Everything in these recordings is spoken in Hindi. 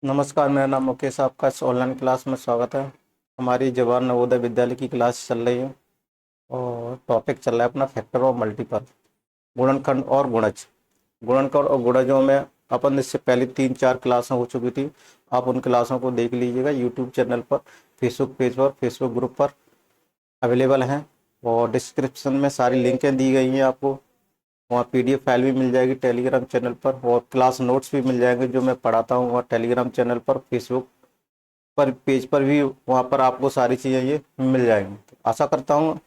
नमस्कार, मेरा नाम मुकेश, आपका इस ऑनलाइन क्लास में स्वागत है। हमारी जवाहर नवोदय विद्यालय की क्लास चल रही है और टॉपिक चल रहा है अपना फैक्टर ऑफ मल्टीपल, गुणनखंड और गुणज। गुणनखंड और गुणजों में अपन इससे पहले 3-4 क्लासें हो चुकी थी। आप उन क्लासों को देख लीजिएगा यूट्यूब चैनल पर, फेसबुक पेज पर, फेसबुक ग्रुप पर अवेलेबल हैं और डिस्क्रिप्शन में सारी लिंकें दी गई हैं आपको। वहाँ पीडीएफ फाइल भी मिल जाएगी टेलीग्राम चैनल पर और क्लास नोट्स भी मिल जाएंगे जो मैं पढ़ाता हूँ वहाँ टेलीग्राम चैनल पर, फेसबुक पर पेज पर भी। वहाँ पर आपको सारी चीज़ें ये मिल जाएंगी। तो आशा करता हूँ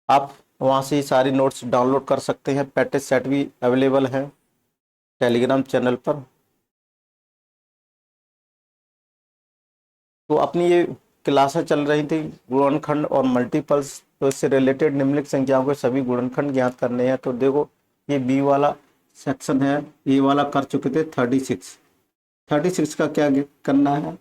आप वहाँ से सारी नोट्स डाउनलोड कर सकते हैं। प्रैक्टिस सेट भी अवेलेबल है टेलीग्राम चैनल पर। तो अपनी ये क्लासें चल रही थी गुणनखंड और मल्टीपल्स। तो इससे रिलेटेड निम्नलिखित संख्याओं के सभी गुणनखंड ज्ञात करने हैं। तो देखो, ये बी वाला सेक्शन है, ए वाला कर चुके थे 36। 36 का क्या करना है?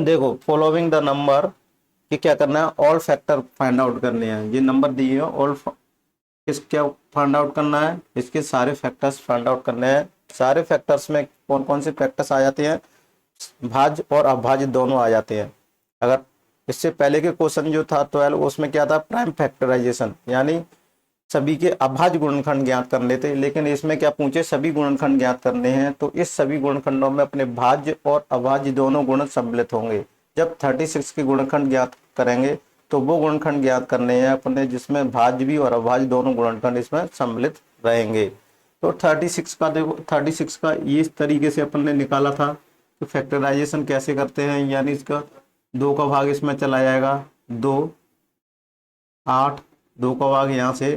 देखो, फॉलोइंग द नंबर कि क्या करना है, ऑल फैक्टर फाइंड आउट करने हैं। ये नंबर दिए हैं, ऑल किस क्या फाइंड आउट करना है, इसके सारे फैक्टर्स फाइंड आउट करने हैं। सारे फैक्टर्स में कौन कौन से फैक्टर्स आ जाते हैं? भाज्य और अभाज्य दोनों आ जाते हैं। अगर इससे पहले के क्वेश्चन जो था 12, उसमें क्या था, प्राइम फैक्टराइजेशन, यानी सभी के अभाज्य गुणनखंड ज्ञात करने थे। लेकिन इसमें क्या पूछे, सभी गुणनखंड ज्ञात करने हैं। तो इस सभी गुणनखंडों में अपने भाज्य और अभाज्य दोनों गुणन सम्मिलित होंगे। जब 36 के गुणनखंड ज्ञात करेंगे तो वो गुणनखंड ज्ञात करने हैं अपने जिसमें भाज्य भी और अभाज्य दोनों गुणनखंड इसमें सम्मिलित रहेंगे। तो 36 का देखो, 36 का इस तरीके से अपन ने निकाला था। तो फैक्टराइजेशन कैसे करते हैं, यानी इसका 2 का भाग इसमें चला जाएगा, 2, 8, 2 का भाग यहाँ से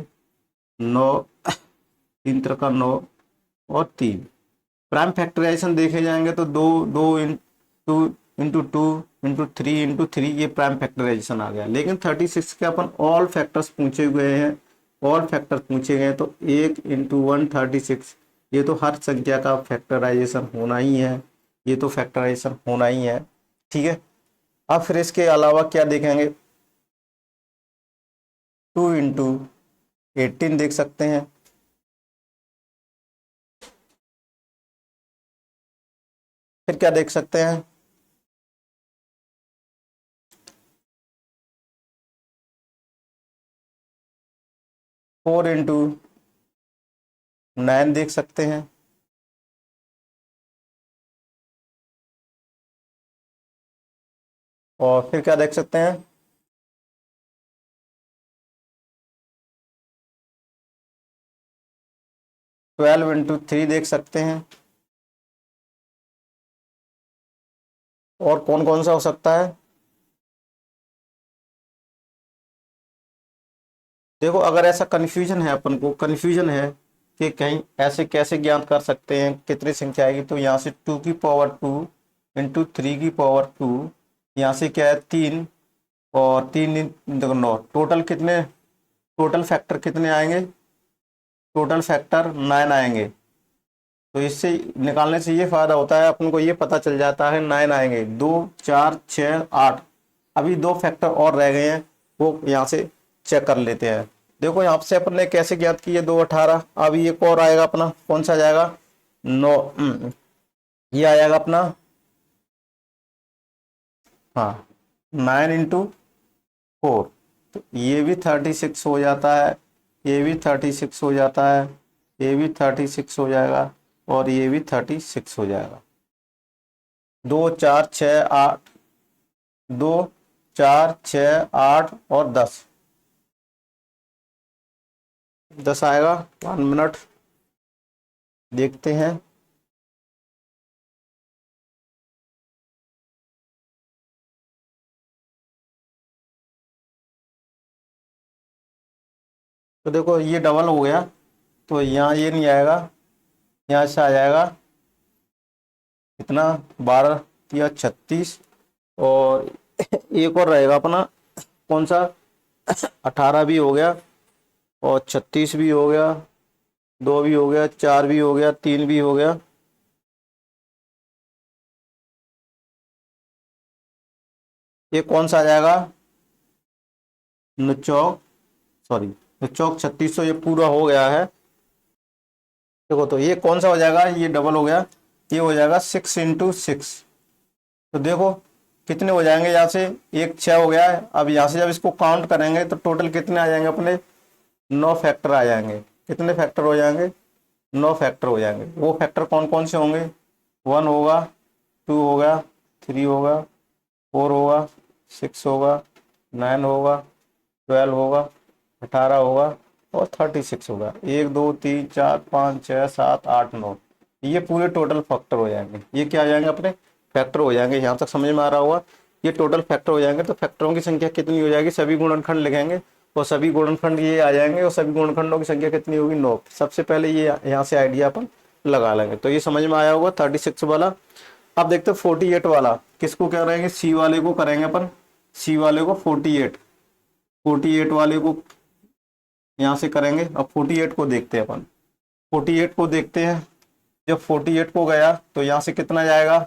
9, 3 का 9 और 3। प्राइम फैक्टराइजेशन देखे जाएंगे तो 2, 2 इंटू 2 इंटू 3 इंटू 3, ये प्राइम फैक्टराइजेशन आ गया। लेकिन 36 के अपन ऑल फैक्टर्स पूछे हुए हैं, ऑल फैक्टर पूछे गए। तो 1 इंटू 1 36, ये तो हर संख्या का फैक्टराइजेशन होना ही है, ये तो फैक्टराइजेशन होना ही है। ठीक है। अब फिर इसके अलावा क्या देखेंगे, 2 इंटू 18 देख सकते हैं। फिर क्या देख सकते हैं, 4 इंटू 9 देख सकते हैं। और फिर क्या देख सकते हैं, 12 इंटू 3 देख सकते हैं। और कौन कौन सा हो सकता है? देखो, अगर ऐसा कन्फ्यूजन है, अपन को कन्फ्यूजन है कि कहीं ऐसे कैसे ज्ञात कर सकते हैं कितनी संख्या आएगी, तो यहाँ से 2 की पावर 2 इंटू 3 की पावर 2, यहाँ से क्या है 3, और 3 देखो 9, टोटल कितने, टोटल फैक्टर कितने आएंगे, टोटल फैक्टर 9 आएंगे। तो इससे निकालने से ये फायदा होता है, अपन को ये पता चल जाता है 9 आएंगे, 2, 4, 6, 8। अभी 2 फैक्टर और रह गए हैं, वो यहाँ से चेक कर लेते हैं। देखो, यहाँ से अपन ने कैसे ज्ञात की है, 2 18। अभी एक और आएगा अपना, कौन सा जाएगा, 9, ये आएगा अपना, हाँ, 9 इंटू 4। तो ये भी 36 हो जाता है, ये भी 36 हो जाता है, ये भी 36 हो जाएगा, और ये भी 36 हो जाएगा। 2, 4, 6, 8, 2, 4, 6, 8 और 10, 10 आएगा। 1 मिनट देखते हैं। तो देखो, ये डबल हो गया, तो यहाँ ये नहीं आएगा, यहाँ से आ जाएगा कितना, 12 या 36। और एक और रहेगा अपना, कौन सा, 18 भी हो गया, और 36 भी हो गया, 2 भी हो गया, 4 भी हो गया, 3 भी हो गया। ये कौन सा आ जाएगा, निचौक, सॉरी, निचौक 3600, ये पूरा हो गया है। देखो तो ये कौन सा हो जाएगा, ये डबल हो गया, ये हो जाएगा 6 × 6। तो देखो कितने हो जाएंगे, यहाँ से एक 6 हो गया है। अब यहाँ से जब इसको काउंट करेंगे तो टोटल कितने आ जाएंगे अपने, 9 फैक्टर आ जाएंगे। कितने फैक्टर हो जाएंगे, 9 फैक्टर हो जाएंगे। वो फैक्टर कौन कौन से होंगे, 1 होगा, 2 होगा, 3 होगा, 4 होगा, 6 होगा, 9 होगा, 12 होगा, 18 होगा और 36 होगा। 1 2 3 4 5 6 7 8 9, ये पूरे टोटल फैक्टर हो जाएंगे। ये क्या आ जाएंगे अपने, फैक्टर हो जाएंगे। यहाँ तक समझ में आ रहा होगा, ये टोटल फैक्टर हो जाएंगे। तो फैक्टरों की संख्या कितनी हो जाएगी, सभी गुणनखंड लिखेंगे और सभी गुणनखंड ये आ जाएंगे और सभी गुणनखंडों की संख्या कितनी होगी, 9। सबसे पहले ये यहाँ से आइडिया अपन लगा लेंगे। तो ये समझ में आया होगा 36 वाला। अब देखते हैं 48 वाला, किसको करेंगे, सी वाले को करेंगे अपन, सी वाले को 48, 48 वाले को यहाँ से करेंगे। अब 48 को देखते हैं अपन, 48 को देखते हैं। जब 48 को गया तो यहाँ से कितना जाएगा,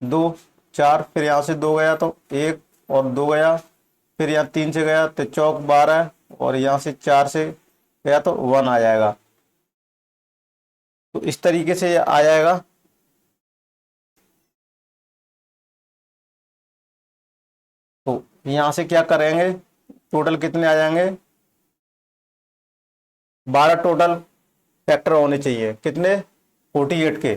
2 4, फिर यहाँ से 2 गया तो 1 और 2 गया, फिर यहाँ 3 से गया तो चौक 12 और यहाँ से 4 से गया तो 1 आ जाएगा। तो इस तरीके से आ जाएगा। तो यहाँ से क्या करेंगे, टोटल कितने आ जाएंगे, 12 टोटल फैक्टर होने चाहिए। कितने, 48 के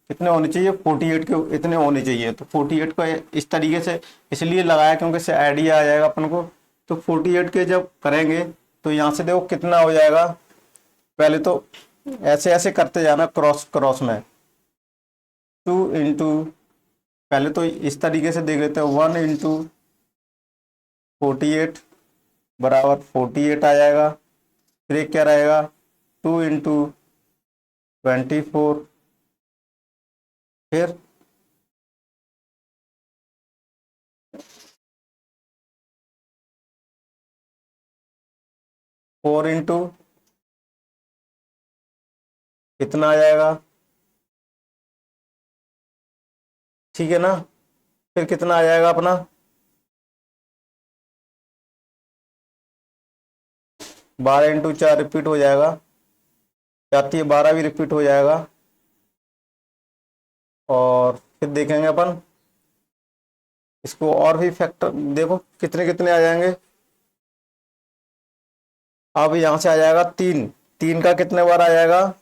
कितने होने चाहिए, 48 के इतने होने चाहिए। तो 48 को इस तरीके से इसलिए लगाया क्योंकि इससे आइडिया आ जाएगा अपन को। तो 48 के जब करेंगे तो यहाँ से देखो कितना हो जाएगा, पहले तो ऐसे ऐसे करते जाना क्रॉस क्रॉस में, 2 × पहले तो इस तरीके से देख लेते हैं, 1 × 48 बराबर 48 आ जाएगा। फिर एक क्या रहेगा, 2 × 24, फिर 4 × कितना आ जाएगा, ठीक है ना। फिर कितना आ जाएगा अपना, 12 × 4 रिपीट हो जाएगा, जाती है 12 भी रिपीट हो जाएगा। और फिर देखेंगे अपन इसको और भी फैक्टर, देखो कितने कितने आ जाएंगे। अब यहाँ से आ जाएगा 3, 3 का कितने बार आ जाएगा,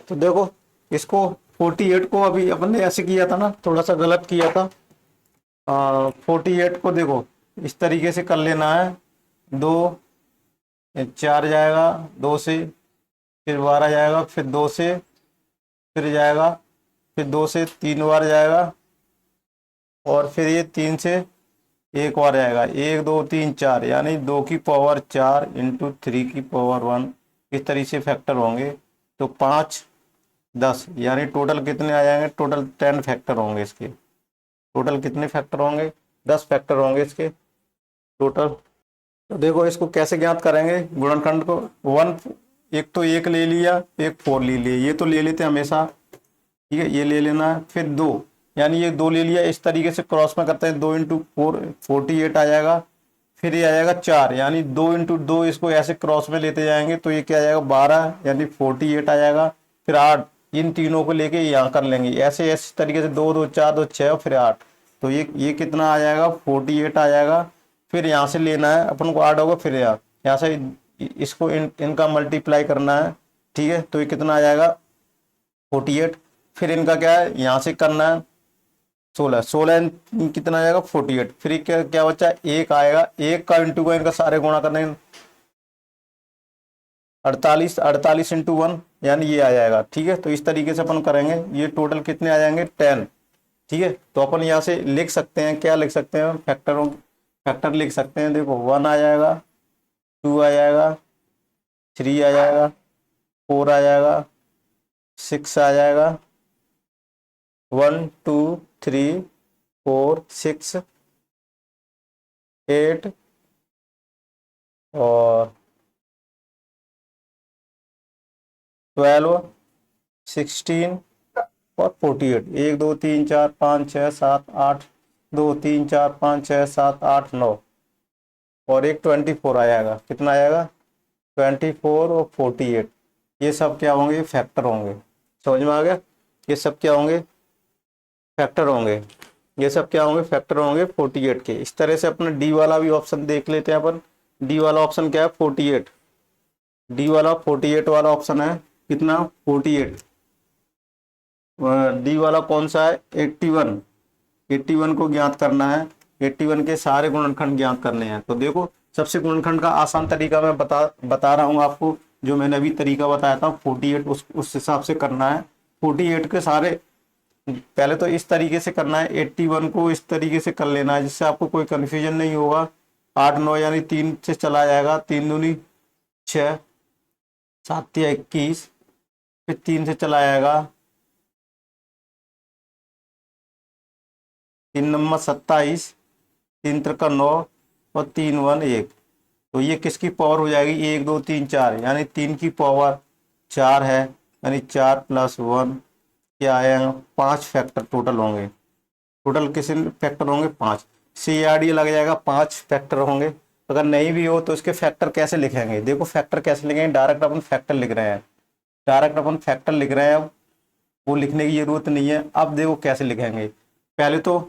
तो देखो इसको 48 को अभी अपन ने ऐसे किया था ना, थोड़ा सा गलत किया था। 48 को देखो इस तरीके से कर लेना है, 2 4 जाएगा, 2 से, फिर 12 जाएगा, फिर 2 से, फिर जाएगा, फिर 2 से 3 बार जाएगा और फिर ये 3 से एक बार जाएगा। 1 2 3 4 यानी 2 की पावर 4 × 3 की पावर 1, इस तरीके से फैक्टर होंगे। तो 5 10 यानी टोटल कितने आ जाएंगे, टोटल 10 फैक्टर होंगे इसके। टोटल कितने फैक्टर होंगे, 10 फैक्टर होंगे इसके टोटल। तो देखो इसको कैसे ज्ञात करेंगे गुणनखंड को, 1, एक तो 1 ले लिया, एक 4 ले लिया, ये तो ले लेते हैं हमेशा, ठीक है, ये ले लेना है। फिर 2 यानी ये 2 ले लिया, इस तरीके से क्रॉस में करते हैं, 2 × 4 48 आ जाएगा। फिर ये आ जाएगा 4 यानी 2 × 2, इसको ऐसे क्रॉस में लेते जाएंगे तो ये क्या आ जाएगा, 12 यानी 48 आ जाएगा। फिर 8, इन तीनों को लेके यहाँ कर लेंगे ऐसे ऐसे तरीके से, 2 2 4 2 6 फिर 8, तो ये कितना आ जाएगा, 48 आ जाएगा। फिर यहाँ से लेना है अपन को, 8 होगा, फिर यहाँ से इसको इनका मल्टीप्लाई करना है, ठीक है। तो ये कितना आ जाएगा, 48। फिर इनका क्या है, यहाँ से करना है 16, 16 कितना आ जाएगा, 48। फिर क्या क्या बचा, एक आएगा, एक का इंटू का इनका सारे गुणा करने, 48, 48 × 1 यानी ये आ जाएगा, ठीक है। तो इस तरीके से अपन करेंगे, ये टोटल कितने आ जाएंगे, 10, ठीक है। तो अपन यहाँ से लिख सकते हैं, क्या लिख सकते हैं, फैक्टर लिख सकते हैं। देखो 1 आ जाएगा, 2 आ जाएगा, 3 आ जाएगा, 4 आ जाएगा, 6 आ जाएगा, 1 2 3 4 6 8 और 12 16 और 48, 1 2 3 4 5 6 7 8, 2 3 4 5 6 7 8 9, और एक 24 आ जाएगा। कितना आएगा? 24 और 48, ये सब क्या होंगे? फैक्टर होंगे। समझ में आ गया? ये सब क्या होंगे? फैक्टर होंगे। ये सब क्या होंगे? फैक्टर होंगे 48 के। इस तरह से अपने डी वाला भी ऑप्शन देख लेते हैं अपन। डी वाला ऑप्शन क्या है? 48। डी वाला 48 वाला ऑप्शन है। कितना? 48। डी वाला कौन सा है? 81। 81 को ज्ञात करना है। 81 के सारे गुणनखंड ज्ञात करने हैं। तो देखो, सबसे गुणनखंड का आसान तरीका मैं बता रहा हूँ आपको, जो मैंने अभी तरीका बताया था 48, उस हिसाब से करना है। 48 के सारे, पहले तो इस तरीके से करना है, 81 को इस तरीके से कर लेना है जिससे आपको कोई कंफ्यूजन नहीं होगा। 8 9 यानी 3 से चला जाएगा, 3 दूनी 6, 7 या 21, फिर 3 से चला जाएगा, 3 नंबर 27, 3 त्रिका 9, और 3 1 1। तो ये किसकी पावर हो जाएगी? 1 2 3 4, यानी 3 की पावर 4 है, यानी 4 + 1 क्या आएगा? 5 फैक्टर टोटल होंगे। टोटल कितने फैक्टर होंगे? 5। CRD लग जाएगा, 5 फैक्टर होंगे। अगर नहीं भी हो तो इसके फैक्टर कैसे लिखेंगे? देखो, फैक्टर कैसे लिखेंगे? डायरेक्ट अपन फैक्टर लिख रहे हैं, डायरेक्ट अपन फैक्टर लिख रहे हैं, वो लिखने की जरूरत नहीं है। अब देखो कैसे लिखेंगे। पहले तो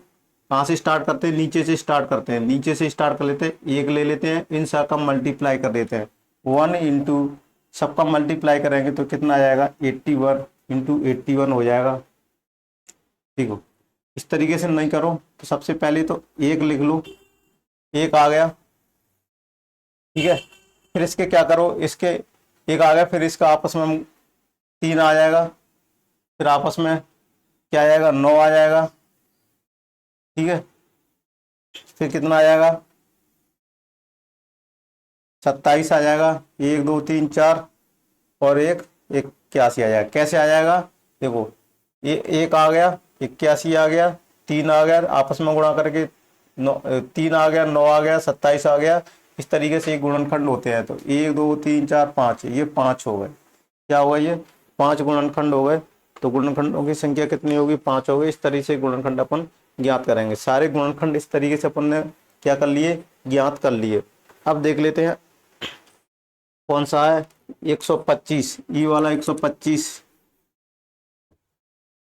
कहाँ से स्टार्ट करते हैं? नीचे से स्टार्ट करते हैं। नीचे से स्टार्ट कर लेते हैं, 1 ले लेते हैं, इन सबका मल्टीप्लाई कर देते हैं। 1 इंटू सबका मल्टीप्लाई करेंगे तो कितना आ जाएगा? 81 इंटू 81 हो जाएगा। ठीक हो? इस तरीके से नहीं करो तो सबसे पहले तो 1 लिख लो, 1 आ गया। ठीक है, फिर इसके क्या करो? इसके 1 आ गया, फिर इसका आपस में 3 आ जाएगा, फिर आपस में क्या आ जाएगा? 9 आ जाएगा। ठीक है, फिर कितना आ जाएगा? 27 आ जाएगा। 1 2 3 4 और 1 81 आ जाएगा। कैसे आ जाएगा? देखो, ये 1 आ गया, 81 आ गया, 3 आ गया, आपस में गुणा करके 3 आ गया, 9 आ गया, 27 आ गया। इस तरीके से गुणनखंड होते हैं। तो 1 2 3 4 5, ये 5 हो गए। क्या हुआ? ये 5 गुणनखंड हो गए। तो गुणनखंडों की संख्या कितनी होगी? 5 हो गई। इस तरीके से गुणनखंड अपन ज्ञात करेंगे। सारे गुणनखंड इस तरीके से अपन ने क्या कर लिए? ज्ञात कर लिए। अब देख लेते हैं कौन सा है? 125, ई वाला 125,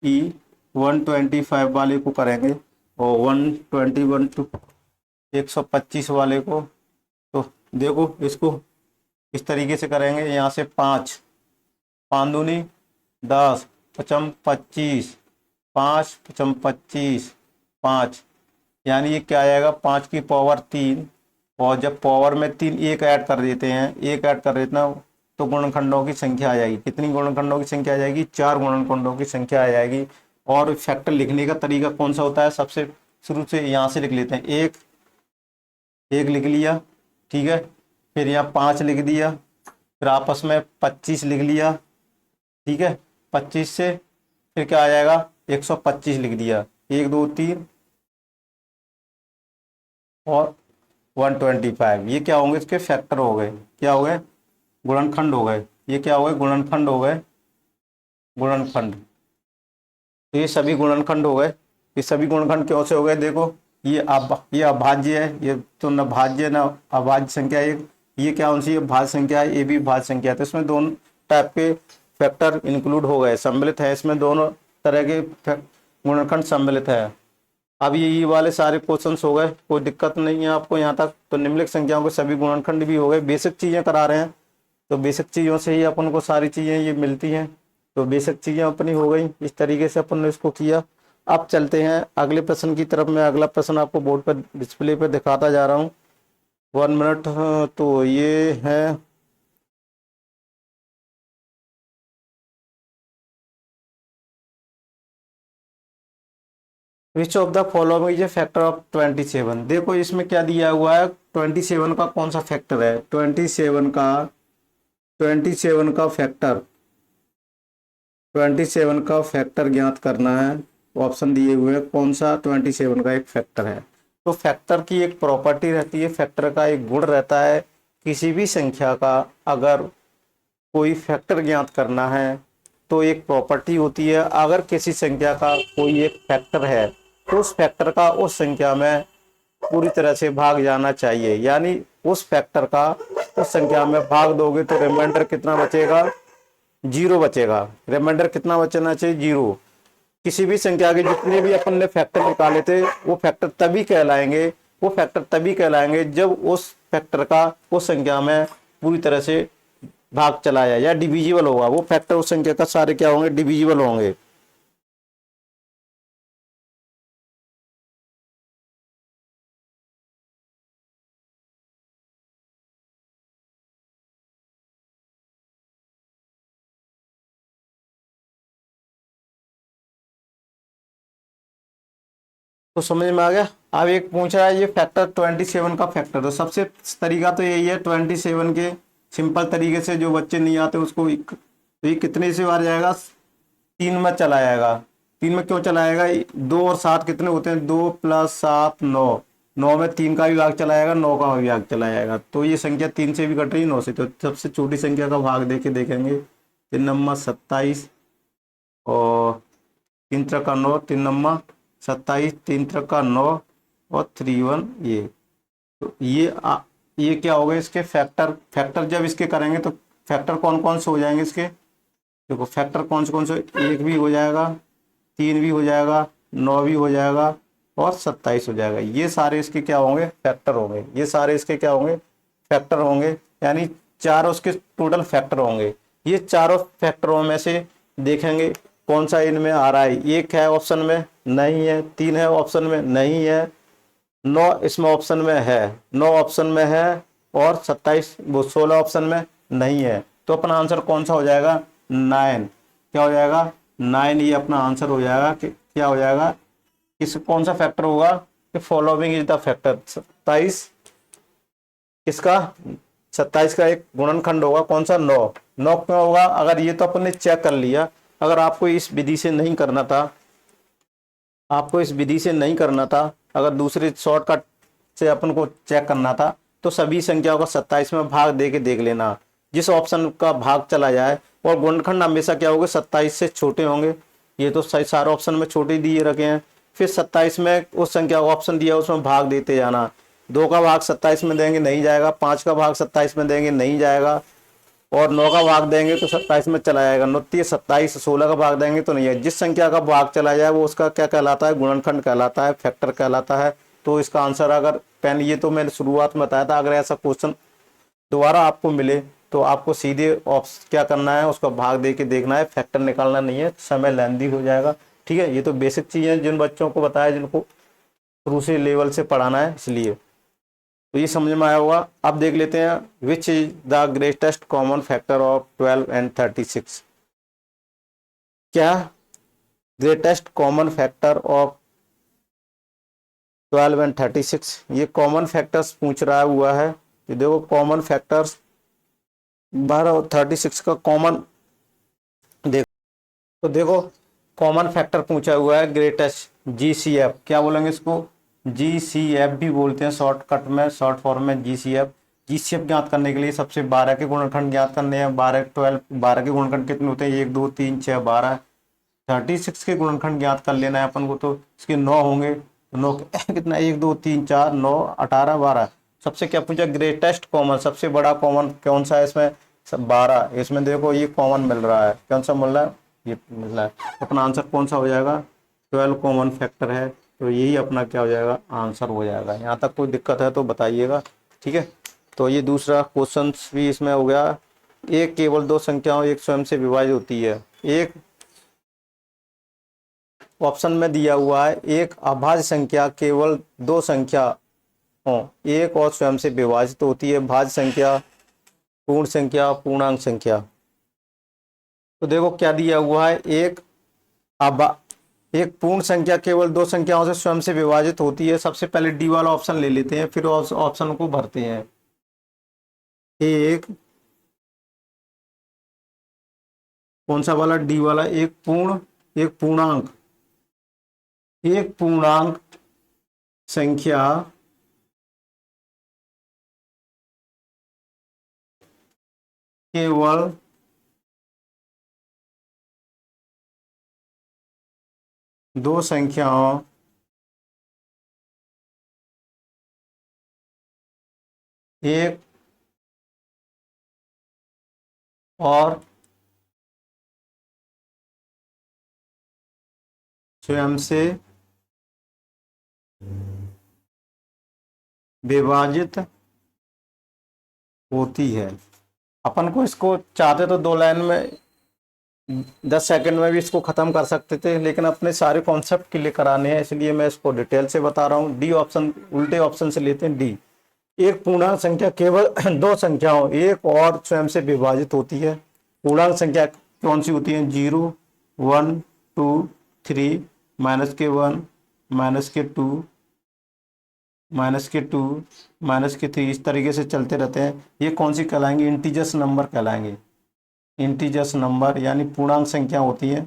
ई 125 वाले को करेंगे, और 121 टू 125 वाले को। तो देखो, इसको इस तरीके से करेंगे। यहाँ से 5, 5 दूनी 10, 5 25, 5 5 25, 5, यानी ये क्या आएगा? 5 की पावर 3, और जब पावर में 3 एक ऐड कर देते हैं, एक ऐड कर देते हैं, तो गुणनखंडों की संख्या आ जाएगी। कितनी गुणनखंडों की संख्या आ जाएगी? 4 गुणनखंडों की संख्या आ जाएगी। और फैक्टर लिखने का तरीका कौन सा होता है? सबसे शुरू से यहाँ से लिख लेते हैं। एक लिख लिया, ठीक है, फिर यहाँ 5 लिख दिया, फिर आपस में 25 लिख लिया। ठीक है, 25 से फिर क्या आ जाएगा? 125 लिख दिया। 1 2 3 और 125, ये क्या होंगे? इसके फैक्टर हो गए। क्या हो गए? गुणनखंड हो गए। ये क्या हो गए? गुणनखंड हो गए। गुणनखंड। तो ये सभी गुणनखंड हो गए। ये सभी गुणनखंड क्यों से हो गए? देखो, ये अभाज्य है, ये तो न भाज्य न अभाज्य संख्या है। ये क्या होनी चाहिए? भाज्य संख्या है, ये भी भाज्य संख्या है। तो इसमें दोनों टाइप के फैक्टर इंक्लूड हो गए, सम्मिलित है। इसमें दोनों तरह के गुणनखंड सम्मिलित है। अब ये वाले सारे क्वेश्चंस हो गए, कोई दिक्कत नहीं है आपको यहाँ तक। तो निम्नलिखित संख्याओं के सभी गुणनखंड भी हो गए। बेसिक चीजें करा रहे हैं, तो बेसिक चीजों से ही अपन को सारी चीजें ये मिलती हैं। तो बेसिक चीजें अपनी हो गई। इस तरीके से अपन ने इसको किया। अब चलते हैं अगले प्रश्न की तरफ। मैं अगला प्रश्न आपको बोर्ड पर डिस्प्ले पर दिखाता जा रहा हूँ। 1 मिनट। तो ये है which of the following is a factor of 27। देखो, इसमें क्या दिया हुआ है? 27 का कौन सा फैक्टर है? 27 का 27 का फैक्टर 27 का फैक्टर ज्ञात करना है। ऑप्शन दिए हुए हैं, कौन सा 27 का एक फैक्टर है। तो फैक्टर की एक प्रॉपर्टी रहती है, फैक्टर का एक गुण रहता है, किसी भी संख्या का अगर कोई फैक्टर ज्ञात करना है तो एक प्रॉपर्टी होती है, अगर किसी संख्या का कोई एक फैक्टर है तो उस फैक्टर का उस संख्या में पूरी तरह से भाग जाना चाहिए, यानी उस फैक्टर का उस संख्या में भाग दोगे तो रिमाइंडर कितना बचेगा, जीरो बचेगा। रिमाइंडर कितना बचना चाहिए, जीरो। किसी भी संख्या के जितने भी अपन ने फैक्टर निकाले थे वो फैक्टर तभी कहलाएंगे, वो फैक्टर तभी कहलाएंगे जब उस फैक्टर का उस संख्या में पूरी तरह से भाग चला जाए या डिविजिबल होगा। वो फैक्टर उस संख्या का सारे क्या होंगे, डिविजिबल होंगे। तो समझ में आ गया। अब एक पूछ रहा है ये फैक्टर 27 का फैक्टर, तो सबसे तरीका तो यही है 27 के सिंपल तरीके से, जो बच्चे नहीं आते उसको तो ये कितने से बार जाएगा, तीन में चला जाएगा। तीन में क्यों चला जाएगा, दो और सात कितने होते हैं, 2 + 7 9, 9 में तीन का भी भाग चला जाएगा, 9 का भी भाग चला जाएगा। तो ये संख्या तीन से भी कट रही है, 9 से, तो सबसे छोटी संख्या का भाग देके देखेंगे। 3 नंबर 27 और 3 × 9, 3 नंबर 27, 3 × 9 और 3 1 ये। तो ये क्या होगा, इसके फैक्टर, फैक्टर जब इसके करेंगे तो फैक्टर कौन कौन से हो जाएंगे इसके, देखो फैक्टर कौन से, एक भी हो जाएगा, तीन भी हो जाएगा, 9 भी हो जाएगा और 27 हो जाएगा। ये सारे इसके क्या होंगे, फैक्टर होंगे। ये सारे इसके क्या होंगे, फैक्टर होंगे, यानी चार उसके टोटल फैक्टर होंगे। ये चारों फैक्टरों में से देखेंगे कौन सा इनमें आ रहा है। एक है ऑप्शन में, नहीं है। तीन है ऑप्शन में, नहीं है। 9 इसमें ऑप्शन में है, 9 ऑप्शन में है और 27 वो 16 ऑप्शन में नहीं है। तो अपना आंसर कौन सा हो जाएगा, 9। क्या हो जाएगा, 9 ये अपना आंसर हो जाएगा। कि क्या हो जाएगा, किस कौन सा फैक्टर होगा, कि फॉलोइंग इज द फैक्टर। 27 इसका, 27 का एक गुणनखंड होगा कौन सा, 9। 9 क्यों होगा, अगर ये तो अपन ने चेक कर लिया। अगर आपको इस विधि से नहीं करना था, आपको इस विधि से नहीं करना था, अगर दूसरे शॉर्टकट से अपन को चेक करना था, तो सभी संख्याओं का 27 में भाग दे के देख लेना। जिस ऑप्शन का भाग चला जाए, और गुणनखंड हमेशा क्या होगा, 27 से छोटे होंगे। ये तो सही सारे ऑप्शन में छोटे दिए रखे हैं। फिर 27 में उस संख्या का ऑप्शन दिया उसमें भाग देते जाना। 2 का भाग 27 में देंगे नहीं जाएगा, 5 का भाग 27 में देंगे नहीं जाएगा, और 9 का भाग देंगे तो 27 में चला जाएगा। 9 27, 16 का भाग देंगे तो नहीं है। जिस संख्या का भाग चला जाए वो उसका क्या कहलाता है, गुणनखंड कहलाता है, फैक्टर कहलाता है। तो इसका आंसर, अगर पेन, ये तो मैंने शुरुआत में बताया था, अगर ऐसा क्वेश्चन दोबारा आपको मिले तो आपको सीधे क्या करना है, उसका भाग दे के देखना है, फैक्टर निकालना नहीं है, समय लेंदी हो जाएगा। ठीक है, ये तो बेसिक चीज़ें जिन बच्चों को बताया, जिनको शुरू से लेवल से पढ़ाना है, इसलिए तो ये समझ में आया होगा। अब देख लेते हैं, which is the greatest common factor of 12 and 36। क्या greatest common factor of 12 and 36, ये कॉमन फैक्टर्स पूछ रहा हुआ है। ये देखो कॉमन फैक्टर्स 12 और 36 का कॉमन, देखो तो देखो कॉमन फैक्टर पूछा हुआ है ग्रेटेस्ट, जीसीएफ क्या बोलेंगे इसको, जीसीएफ भी बोलते हैं शॉर्टकट में, शॉर्ट फॉर्म में जीसीएफ। जीसीएफ ज्ञात करने के लिए सबसे 12 के गुणनखंड ज्ञात करने हैं। 12 के गुणनखंड कितने होते हैं, 1 2 3 6 12। 36 के गुणनखंड ज्ञात कर लेना है अपन को, तो इसके 9 होंगे। तो 9 कितना, 1 2 3 4 9 18 12। सबसे क्या पूछा, ग्रेटेस्ट कॉमन, सबसे बड़ा कॉमन कौन सा है इसमें, 12। इसमें देखो ये कॉमन मिल रहा है, कौन सा मिल रहा है, ये मिल रहा है। अपना आंसर कौन सा हो जाएगा, 12 कॉमन फैक्टर है, तो यही अपना क्या हो जाएगा, आंसर हो जाएगा। यहाँ तक कोई दिक्कत है तो बताइएगा। ठीक है, तो ये दूसरा क्वेश्चन भी इसमें हो गया। एक केवल दो संख्याओं एक स्वयं से विभाजित होती है। एक ऑप्शन में दिया हुआ है, एक अभाज्य संख्या केवल दो संख्या हो एक और स्वयं से विभाजित होती है। भाज्य संख्या, पूर्ण संख्या, पूर्णांक संख्या। तो देखो क्या दिया हुआ है, एक पूर्ण संख्या केवल दो संख्याओं से स्वयं से विभाजित होती है। सबसे पहले डी वाला ऑप्शन ले लेते हैं, फिर ऑप्शन को भरते हैं। एक, कौन सा वाला, डी वाला, एक पूर्णांक, एक पूर्णांक संख्या केवल दो संख्याओं एक और स्वयं से विभाजित होती है। अपन को इसको चाहते तो 2 लाइन में 10 सेकंड में भी इसको खत्म कर सकते थे, लेकिन अपने सारे कॉन्सेप्ट क्लियर कराने हैं, इसलिए मैं इसको डिटेल से बता रहा हूँ। डी ऑप्शन, उल्टे ऑप्शन से लेते हैं डी। एक पूर्णांक संख्या केवल दो संख्याओं एक और स्वयं से विभाजित होती है। पूर्णांक संख्या कौन सी होती है? 0, 1, 2, 3, -1, -2, -2, -3, इस तरीके से चलते रहते हैं। ये कौन सी कहलाएंगे? इंटीजर्स नंबर कहलाएंगे। इंटीजर्स नंबर यानी पूर्णांक संख्या होती है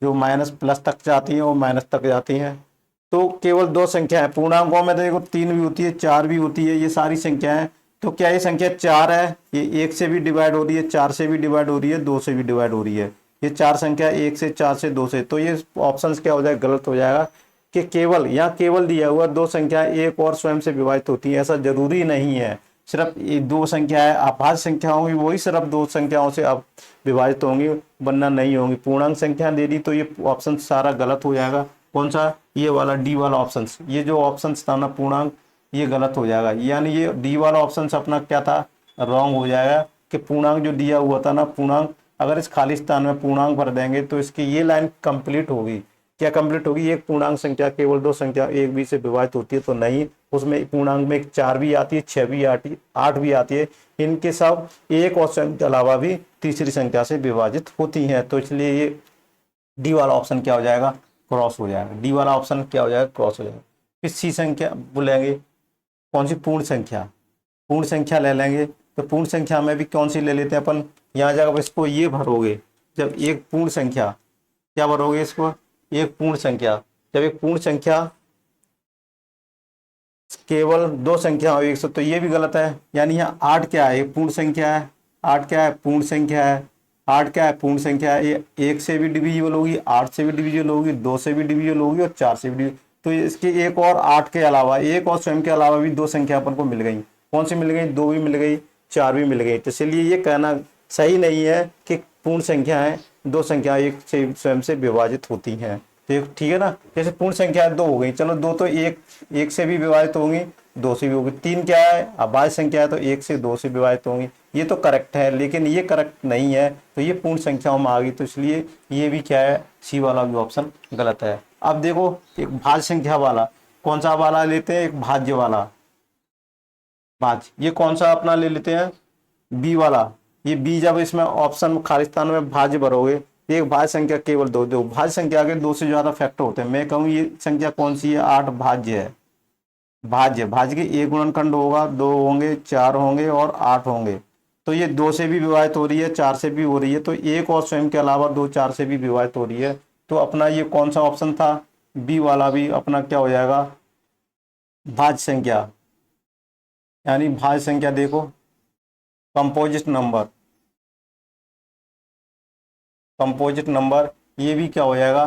जो माइनस प्लस तक जाती है और माइनस तक जाती हैं। तो केवल दो संख्या है पूर्णांकों में, तो देखो 3 भी होती है, 4 भी होती है, ये सारी संख्याएं। तो क्या ये संख्या 4 है? ये 1 से भी डिवाइड हो रही है, 4 से भी डिवाइड हो रही है, 2 से भी डिवाइड हो रही है। ये 4 संख्या 1 से, 4 से, 2 से। तो ये ऑप्शन क्या हो जाएगा? गलत हो जाएगा कि केवल, यहाँ केवल दिया हुआ दो संख्या एक और स्वयं से विभाजित होती है, ऐसा जरूरी नहीं है। सिर्फ ये दो संख्या है, अभाज्य संख्या होंगी वही सिर्फ दो संख्याओं से अब विभाजित होंगी, वरना नहीं होंगी। पूर्णांक संख्या दे दी तो ये ऑप्शन सारा गलत हो जाएगा। कौन सा? ये वाला डी वाला ऑप्शन। ये जो ऑप्शन था ना पूर्णांक, ये गलत हो जाएगा। यानी ये डी वाला ऑप्शन अपना क्या था? रॉन्ग हो जाएगा कि पूर्णांक जो दिया हुआ था ना, पूर्णांक अगर इस खाली स्थान में पूर्णांक भर देंगे तो इसकी ये लाइन कंप्लीट होगी। क्या कंप्लीट होगी? एक पूर्णांक संख्या केवल दो संख्या एक भी से विभाजित होती है तो नहीं, उसमें पूर्णांक में 4 भी आती है, 6 भी आती है, 8 भी आती है। इनके सब एक और संख्या के अलावा भी तीसरी संख्या से विभाजित होती हैं। तो इसलिए ये डी वाला ऑप्शन क्या हो जाएगा? क्रॉस हो जाएगा। डी वाला ऑप्शन क्या हो जाएगा? क्रॉस हो जाएगा। फिर सी संख्या बोलेंगे, कौन सी? पूर्ण संख्या। पूर्ण संख्या ले लेंगे तो पूर्ण संख्या में भी कौन सी ले लेते हैं अपन? यहाँ जगह इसको ये भरोगे, जब एक पूर्ण संख्या, क्या भरोगे इसको? एक पूर्ण संख्या। जब एक पूर्ण संख्या केवल दो संख्या हो एक से, तो ये भी गलत है। यानी यहाँ 8 क्या है? पूर्ण संख्या है। 8 क्या है? पूर्ण संख्या है। 8 क्या है? पूर्ण संख्या है। ये 1 से भी डिविजिबल होगी, 8 से भी डिविजिबल होगी, 2 से भी डिविजिबल होगी और 4 से भी डिविजिबल। तो इसके एक और 8 के अलावा, एक और स्वयं के अलावा भी दो संख्या अपन को मिल गई। कौन सी मिल गई? 2 भी मिल गई, 4 भी मिल गई। तो इसलिए ये कहना सही नहीं है कि पूर्ण संख्या है दो संख्या एक से स्वयं से विभाजित होती हैं। तो ठीक है ना। जैसे पूर्ण संख्या 2 हो गई, चलो 2 तो एक से भी विभाजित होंगी, 2 से भी होगी। 3 क्या है? अभाज्य संख्या है तो 1 से 2 से विभाजित होंगी। ये तो करेक्ट है, लेकिन ये करेक्ट नहीं है, तो ये पूर्ण संख्याओं में आ गई। तो इसलिए ये भी क्या है? सी वाला भी ऑप्शन गलत है। अब देखो एक भाज्य संख्या वाला, कौन सा वाला लेते हैं? एक भाज्य वाला। भाज्य, ये कौन सा अपना ले लेते हैं? बी वाला। ये बी, जब इसमें ऑप्शन खालिस्तान में भाज्य भरोगे, एक भाज्य संख्या केवल दो, दो भाज्य संख्या के 2 से ज्यादा फैक्टर होते हैं। मैं कहूँ ये संख्या कौन सी है? 8 भाज्य है। भाज्य, भाज्य के एक गुणनखंड होगा, 2 होंगे, 4 होंगे और 8 होंगे। तो ये 2 से भी विभाजित हो रही है, 4 से भी हो रही है, तो एक और स्वयं के अलावा 2, 4 से भी विभाजित हो रही है। तो अपना ये कौन सा ऑप्शन था? बी वाला भी अपना क्या हो जाएगा? भाज्य संख्या। यानी भाज्य संख्या देखो, कंपोजिट नंबर, कंपोजिट नंबर, ये भी क्या हो जाएगा?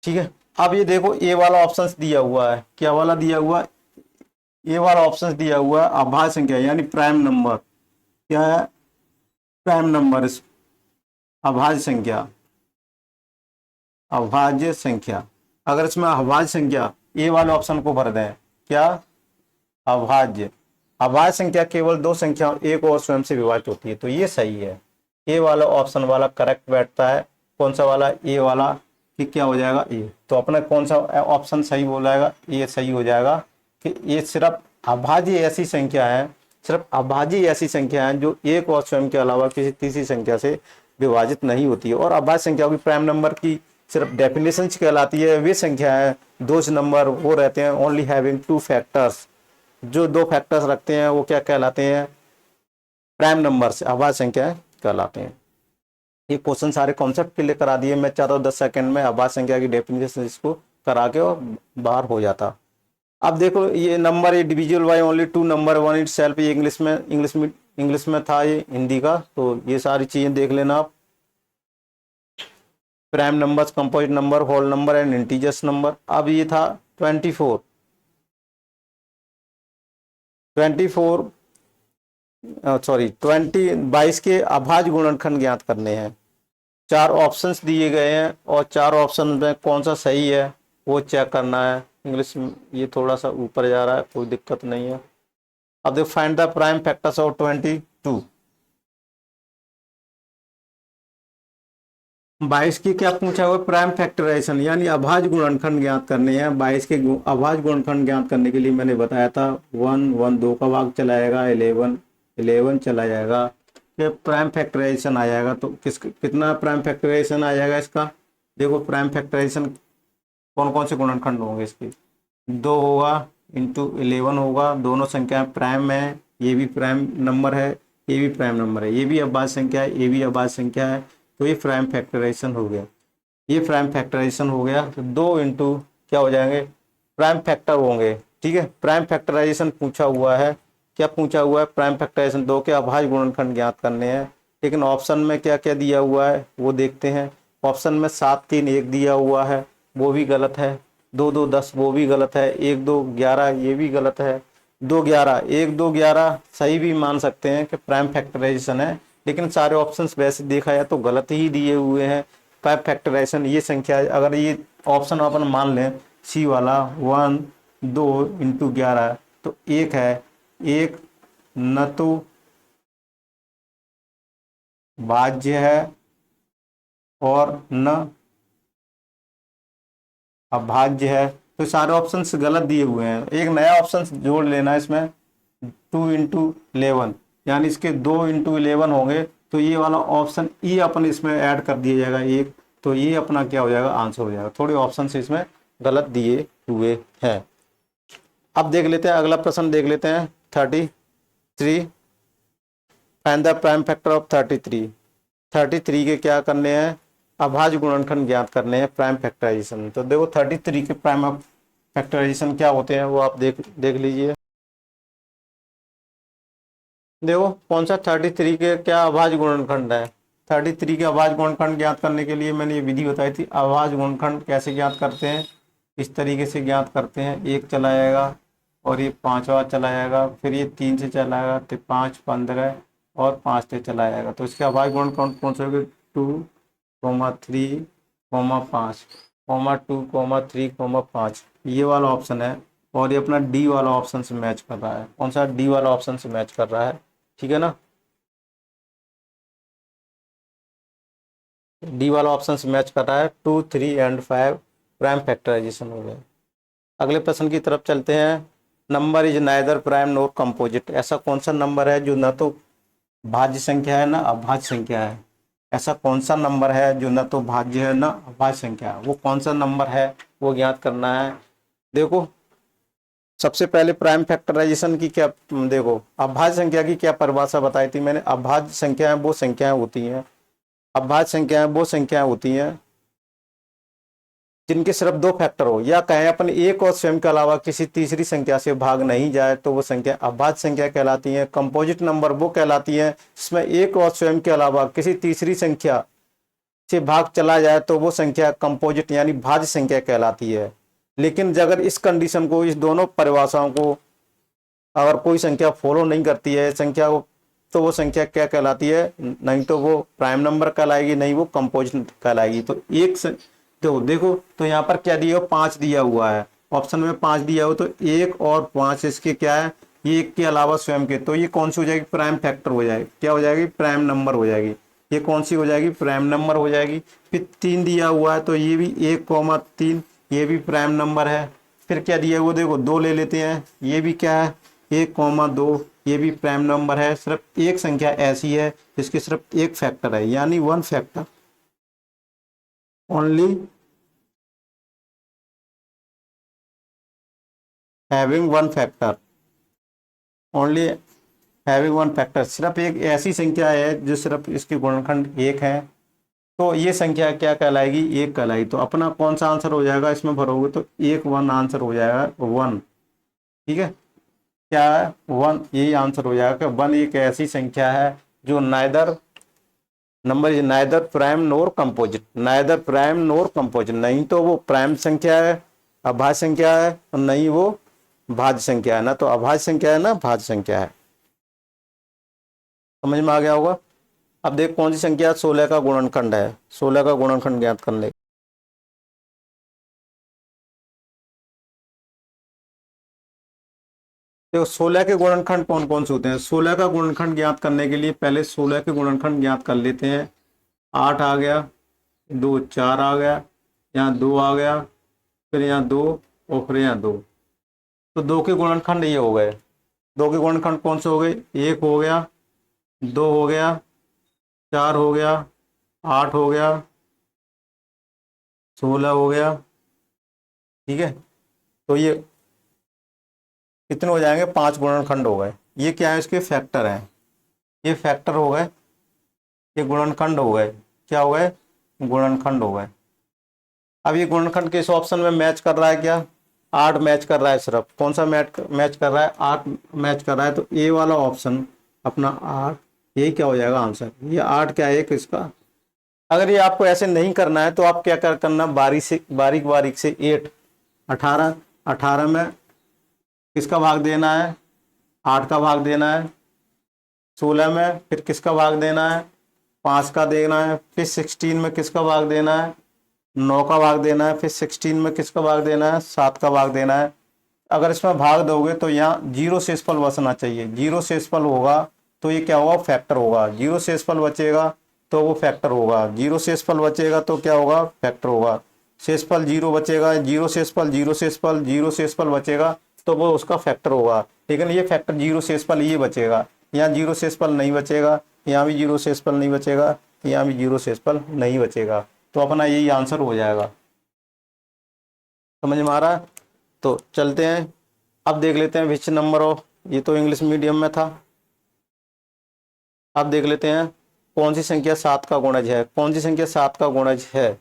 ठीक है। अब ये देखो ए वाला ऑप्शन दिया हुआ है, क्या वाला दिया हुआ? ए वाला ऑप्शन दिया हुआ है अभाज्य संख्या यानी प्राइम नंबर। क्या है? Prime number. अभाज्य संख्या, अभाज्य संख्या। अगर इसमें अभाज्य संख्या ए वाले ऑप्शन को भर दें, क्या? अभाज्य। अभाज्य संख्या केवल दो संख्या एक और स्वयं से विभाजित होती है, तो ये सही है। ए वाला ऑप्शन वाला करेक्ट बैठता है। कौन सा वाला? ए वाला। कि क्या हो जाएगा? ए। तो अपना कौन सा ऑप्शन सही बोलाएगा? ये सही हो जाएगा कि ये सिर्फ अभाज्य ऐसी संख्या है, सिर्फ अभाज्य ऐसी संख्या है जो एक और स्वयं के अलावा किसी तीसरी संख्या से विभाजित नहीं होती है। और अभाज्य संख्या की प्राइम नंबर की सिर्फ डेफिनेशन कहलाती है, वे संख्या है दोज नंबर वो रहते हैं ओनली हैविंग 2 फैक्टर्स, जो 2 फैक्टर्स रखते हैं वो क्या कहलाते हैं? प्राइम नंबर से अभाज्य संख्या कहलाते हैं। ये क्वेश्चन सारे कॉन्सेप्ट क्लियर करा दिए। मैं चाहता हूँ 10 सेकंड में अभाज्य संख्या की डेफिनेशन इसको करा के और बाहर हो जाता। अब देखो ये नंबर, ये divisible by only 2 number 1 it self, ये इंग्लिश में था, ये हिंदी का। तो ये सारी चीजें देख लेना आप। Prime numbers, composite number, whole number and integers number. अब ये था 24, 24 सॉरी 22 के अभाज्य गुणनखंड ज्ञात करने हैं। चार ऑप्शंस दिए गए हैं और चार ऑप्शन में कौन सा सही है वो चेक करना है। इंग्लिश में ये थोड़ा सा ऊपर जा रहा है, कोई दिक्कत नहीं है। अब देखो, find the prime factors of 22। 22 की क्या पूछा हुआ, प्राइम फैक्टराइजेशन यानी अभाज्य गुणनखंड ज्ञात करने हैं। 22 के अभाज्य गुणनखंड ज्ञात करने के लिए मैंने बताया था 1 1 2 का भाग चला जाएगा, 11 11 चला जाएगा, फिर प्राइम फैक्टराइजेशन आ जाएगा। तो कितना प्राइम फैक्टराइजेशन आ जाएगा इसका। देखो प्राइम फैक्टराइजेशन कौन कौन से गुणनखंड होंगे इसके, 2 होगा इंटू 11 होगा, दोनों संख्याएं प्राइम है, ये भी प्राइम नंबर है, ये भी प्राइम नंबर है, ये भी अभाज्य संख्या है, ये भी अभाज्य संख्या है। तो ये प्राइम फैक्टराइजेशन हो गया, ये प्राइम फैक्टराइजेशन हो गया। तो 2 इंटू क्या हो जाएंगे, प्राइम फैक्टर होंगे। ठीक है, प्राइम फैक्टराइजेशन पूछा हुआ है। क्या पूछा हुआ है, प्राइम फैक्टराइजेशन 2 के अभाज्य गुणनखंड ज्ञात करने हैं। लेकिन ऑप्शन में क्या क्या दिया हुआ है वो देखते हैं। ऑप्शन में 7 3 1 दिया हुआ है, वो भी गलत है। 2 2 10 वो भी गलत है। 1 2 11 ये भी गलत है। 2 11 1 2 11 सही भी मान सकते हैं कि प्राइम फैक्टराइजेशन है, लेकिन सारे ऑप्शंस वैसे देखा जाए तो गलत ही दिए हुए हैं। प्राइम फैक्टराइजेशन ये संख्या, अगर ये ऑप्शन अपन मान लें सी वाला 1 2 इंटू 11 तो 1 है, 1 न तो भाज्य है और न अभाज्य है। तो सारे ऑप्शंस गलत दिए हुए हैं। एक नया ऑप्शन जोड़ लेना है इसमें, 2 इंटू 11 यानी इसके 2 इंटू 11 होंगे। तो ये वाला ऑप्शन ई अपन इसमें ऐड कर दिया जाएगा एक, तो ये अपना क्या हो जाएगा, आंसर हो जाएगा। थोड़े ऑप्शन इसमें गलत दिए हुए हैं। अब देख लेते हैं अगला प्रश्न, देख लेते हैं 33। Find the prime factor of 33। 33 के क्या करने हैं, अभाज्य गुणनखंड ज्ञात करने हैं, प्राइम फैक्टराइजेशन। तो देखो 33 के प्राइम फैक्टराइजेशन क्या होते हैं वो आप देख लीजिए। देखो कौन सा 33 के क्या अभाज्य गुणनखंड है। 33 के अभाज्य गुणनखंड ज्ञात करने के लिए मैंने ये विधि बताई थी। अभाज्य गुणनखंड कैसे ज्ञात करते हैं, इस तरीके से ज्ञात करते हैं। 1 चला जाएगा और ये 5वां चला जाएगा, फिर ये 3 से चला जाएगा तो 5 15 और 5 से चला जाएगा। तो इसके अभाज्य गुणनखंड कौन से होंगे, 2 3 5 2 3 5, ये वाला ऑप्शन है। और ये अपना डी वाला ऑप्शन से मैच कर रहा है। कौन सा, डी वाला ऑप्शन से मैच कर रहा है। ठीक है ना, डी वाला ऑप्शन से मैच कर रहा है। 2 3 एंड 5 प्राइम फैक्टराइजेशन हो गया। अगले प्रश्न की तरफ चलते हैं। Number is neither prime NOR composite. ऐसा कौन सा नंबर है जो न तो भाज्य संख्या है ना अभाज्य संख्या है। ऐसा कौन सा नंबर है जो न तो भाज्य है ना अभाज्य संख्या है, वो कौन सा नंबर है वो ज्ञात करना है। देखो सबसे पहले प्राइम फैक्टराइजेशन की क्या, देखो अभाज्य संख्या की क्या परिभाषा बताई थी मैंने। अभाज्य संख्याएं वो संख्याएं होती हैं, अभाज्य संख्याएं वो संख्याएं होती हैं जिनके सिर्फ 2 फैक्टर हो, या कहें अपन एक और स्वयं के अलावा किसी तीसरी संख्या से भाग नहीं जाए तो वो संख्या अभाज्य संख्या कहलाती है। कंपोजिट नंबर वो कहलाती है जिसमें एक और स्वयं के अलावा किसी तीसरी संख्या से भाग चला जाए तो वो संख्या कंपोजिट यानी भाज्य संख्या कहलाती है। लेकिन अगर इस कंडीशन को, इस दोनों परिभाषाओं को अगर कोई संख्या फॉलो नहीं करती है संख्या को, तो वो संख्या क्या कहलाती है, नहीं तो वो प्राइम नंबर कहलाएगी, नहीं वो कंपोजिट कहलाएगी। तो तो देखो तो यहाँ पर क्या दिया, 5 दिया हुआ है, ऑप्शन में 5 दिया हुआ। तो 1 और 5 इसके क्या है, ये 1 के अलावा स्वयं के, तो ये कौन सी हो जाएगी, प्राइम फैक्टर हो जाएगी। क्या हो जाएगी, प्राइम नंबर हो जाएगी। ये कौन सी हो जाएगी, प्राइम नंबर हो जाएगी। फिर 3 दिया हुआ है तो ये भी 1 3 ये भी प्राइम नंबर है। फिर क्या दिया हुआ, देखो 2 ले लेते हैं, ये भी क्या है 1 2, ये भी प्राइम नंबर है। सिर्फ एक संख्या ऐसी है जिसकी सिर्फ एक फैक्टर है, यानी 1 factor, only having 1 factor, only having 1 factor. सिर्फ एक ऐसी संख्या है जो सिर्फ इसके गुणनखंड 1 है, तो ये संख्या क्या कहलाएगी, 1 कहलाएगी। तो अपना कौन सा आंसर हो जाएगा, इसमें भरोगे तो 1 1 आंसर हो जाएगा, 1। ठीक है, क्या है 1, यही आंसर हो जाएगा। 1 एक ऐसी संख्या है जो neither number is neither prime NOR composite, neither prime NOR composite, नहीं तो वो प्राइम संख्या है, अभाज्य संख्या है, और नहीं वो भाज्य संख्या है, ना तो अभाज्य संख्या है ना भाज्य संख्या है। समझ में आ गया होगा। अब देख कौन सी संख्या 16 का गुणनखंड है, 16 का गुणनखंड ज्ञात करने। देखो 16 के गुणनखंड कौन कौन से होते हैं। 16 का गुणनखंड ज्ञात करने के लिए पहले 16 के गुणनखंड ज्ञात कर लेते हैं। 8 आ गया, 2 4 आ गया, यहाँ 2 आ गया, फिर यहाँ 2 और फिर यहाँ 2। तो 2 के गुणनखंड ये हो गए। 2 के गुणनखंड कौन से हो गए, 1 हो गया, 2 हो गया, 4 हो गया, 8 हो गया, 16 हो गया। ठीक है, तो ये कितने हो जाएंगे, 5 गुणनखंड हो गए। ये क्या है, इसके फैक्टर हैं, ये फैक्टर हो गए, ये गुणनखंड हो गए। क्या हो गए, गुणनखंड हो गए। अब ये गुणनखंड किस ऑप्शन में मैच कर रहा है, क्या 8 मैच कर रहा है। सिर्फ कौन सा मैच मैच कर रहा है, 8 मैच कर रहा है। तो ए वाला ऑप्शन अपना 8, यही क्या हो जाएगा आंसर। ये 8 क्या है इसका। अगर ये आपको ऐसे नहीं करना है तो आप क्या करना, बारीक बारीक से 8 18, 18 में किसका भाग देना है, 8 का भाग देना है। 16 में फिर किसका भाग देना है, 5 का देना है। फिर 16 में किसका भाग देना है, 9 का भाग देना है। फिर 16 में किसका भाग देना है, 7 का भाग देना है। अगर इसमें भाग दोगे तो यहाँ जीरो शेषफल बचना चाहिए। जीरो शेषफल होगा तो ये क्या होगा, फैक्टर होगा। जीरो शेषफल बचेगा तो वो फैक्टर होगा। जीरो शेषफल बचेगा तो क्या होगा, फैक्टर होगा। शेषफल जीरो बचेगा, जीरो शेषफल, जीरो शेषफल, जीरो शेषफल बचेगा तो वो उसका फैक्टर होगा। लेकिन ये फैक्टर जीरो शेषफल ये बचेगा, यहाँ जीरो शेषफल नहीं बचेगा, यहाँ भी जीरो शेषफल नहीं बचेगा, यहाँ भी जीरो शेषफल नहीं बचेगा। तो अपना यही आंसर हो जाएगा। समझ में आ रहा है। तो चलते हैं, अब देख लेते हैं विच नंबर ऑफ, ये तो इंग्लिश मीडियम में था। अब देख लेते हैं कौन सी संख्या 7 का गुणज है। कौन सी संख्या 7 का गुणज है,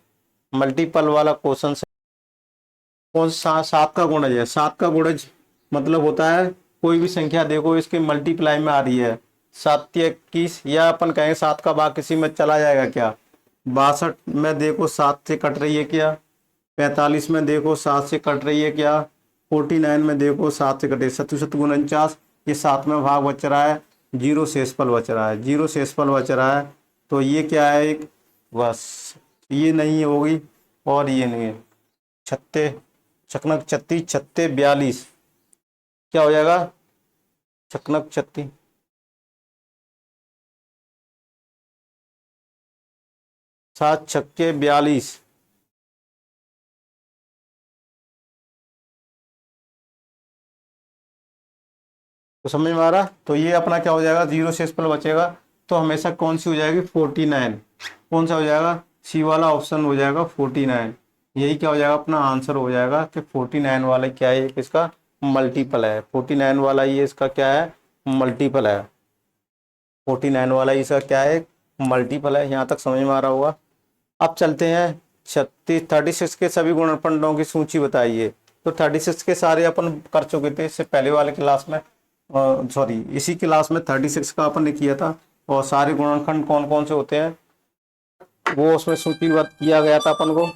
मल्टीपल वाला क्वेश्चन। कौन सा 7 का गुणज है। 7 का गुणज मतलब होता है कोई भी संख्या देखो इसके मल्टीप्लाई में आ रही है। 7 या 21, या अपन कहेंगे 7 का भाग किसी में चला जाएगा क्या, 62 में देखो 7 से कट रही है क्या, 45 में देखो 7 से कट रही है क्या, 49 में देखो 7 से कटे, 7 49, ये 7 में भाग बच रहा है, जीरो शेषफल बच रहा है, जीरो शेषफल बच रहा है। तो ये क्या है, एक बस ये नहीं होगी और ये नहीं है। छत्ते छकनक छत्ती छत्ते 42, क्या हो जाएगा, छकनक छत्ती 7 छक्के 42। तो समझ में आ रहा। तो ये अपना क्या हो जाएगा, जीरो शेषफल बचेगा। तो हमेशा कौन सी हो जाएगी, 49। कौन सा हो जाएगा, सी वाला ऑप्शन हो जाएगा 49। यही क्या हो जाएगा, अपना आंसर हो जाएगा कि 49 वाला क्या है, इसका मल्टीपल है। 49 वाला ये इसका क्या है, मल्टीपल है। 49 वाला इसका क्या है, मल्टीपल है। यहाँ तक समझ में आ रहा होगा। अब चलते हैं 36 के सभी गुणनखंडों की सूची बताइए। तो 36 के सारे अपन कर चुके थे इससे पहले वाले क्लास में, सॉरी इसी क्लास में 36 का अपन ने किया था। और सारे गुणनखंड कौन कौन से होते हैं वो उसमें सूचीबद्ध किया गया था अपन को।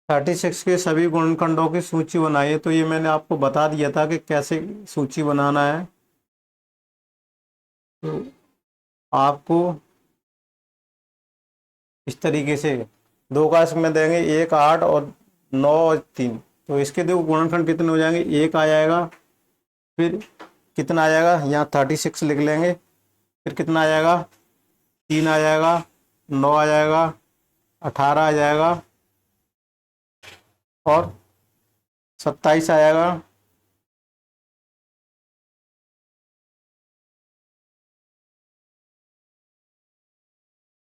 36 के सभी गुणनखंडों की सूची बनाइए। तो ये मैंने आपको बता दिया था कि कैसे सूची बनाना है। तो आपको इस तरीके से दो का इसमें देंगे, 1 8 और 9 और 3। तो इसके देखो गुणनखंड कितने हो जाएंगे, 1 आ जाएगा, फिर कितना आ जाएगा, यहाँ 36 लिख लेंगे, फिर कितना आ जाएगा, 3 आ जाएगा, 9 आ जाएगा, 18 आ जाएगा और 27 आ जाएगा।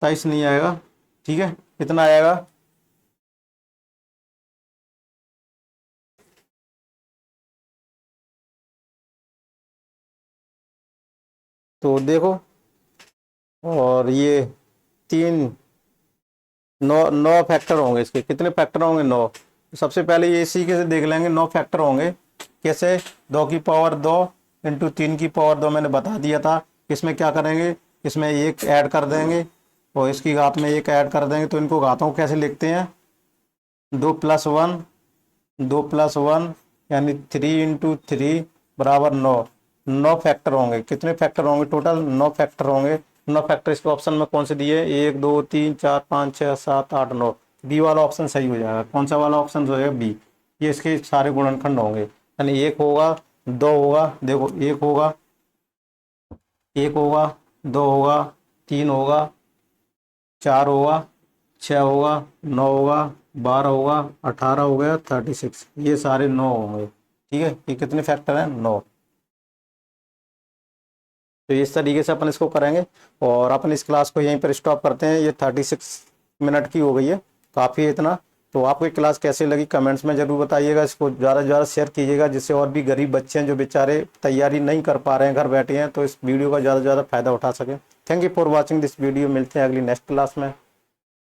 27 नहीं आएगा, ठीक है, कितना आएगा, तो देखो। और ये 3 9 9 फैक्टर होंगे इसके, कितने फैक्टर होंगे, 9। सबसे पहले ये इसी के से देख लेंगे 9 फैक्टर होंगे कैसे, 2 की पावर 2 इंटू 3 की पावर 2 मैंने बता दिया था। इसमें क्या करेंगे, इसमें एक ऐड कर देंगे और इसकी घात में एक ऐड कर देंगे। तो इनको घातों को कैसे लिखते हैं, 2+1, 2+1 यानी 3 × 3 बराबर 9। 9 फैक्टर होंगे। कितने फैक्टर होंगे टोटल, 9 फैक्टर होंगे। 9 फैक्टर इसके ऑप्शन में कौन से दिए, 1 2 3 4 5 6 7 8 9। बी वाला ऑप्शन सही हो जाएगा। कौन सा वाला ऑप्शन हो जाएगा, बी। ये इसके सारे गुणनखंड होंगे, यानी 1 होगा, 2 होगा, देखो 1 होगा, 1 होगा, 2 होगा, 3 होगा, 4 होगा, 6 होगा, 9 होगा, 12 होगा, 18 हो गया, 36। ये सारे 9 होंगे। ठीक है, ये कितने फैक्टर हैं, 9। तो इस तरीके से अपन इसको करेंगे और अपन इस क्लास को यहीं पर स्टॉप करते हैं। ये 36 मिनट की हो गई है, काफ़ी है इतना। तो आपको ये क्लास कैसे लगी कमेंट्स में ज़रूर बताइएगा। इसको ज़्यादा से ज़्यादा शेयर कीजिएगा, जिससे और भी गरीब बच्चे हैं जो बेचारे तैयारी नहीं कर पा रहे हैं, घर बैठे हैं, तो इस वीडियो का ज़्यादा से ज़्यादा फायदा उठा सकें। Thank you for watching this video. मिलते हैं अगली नेक्स्ट क्लास में।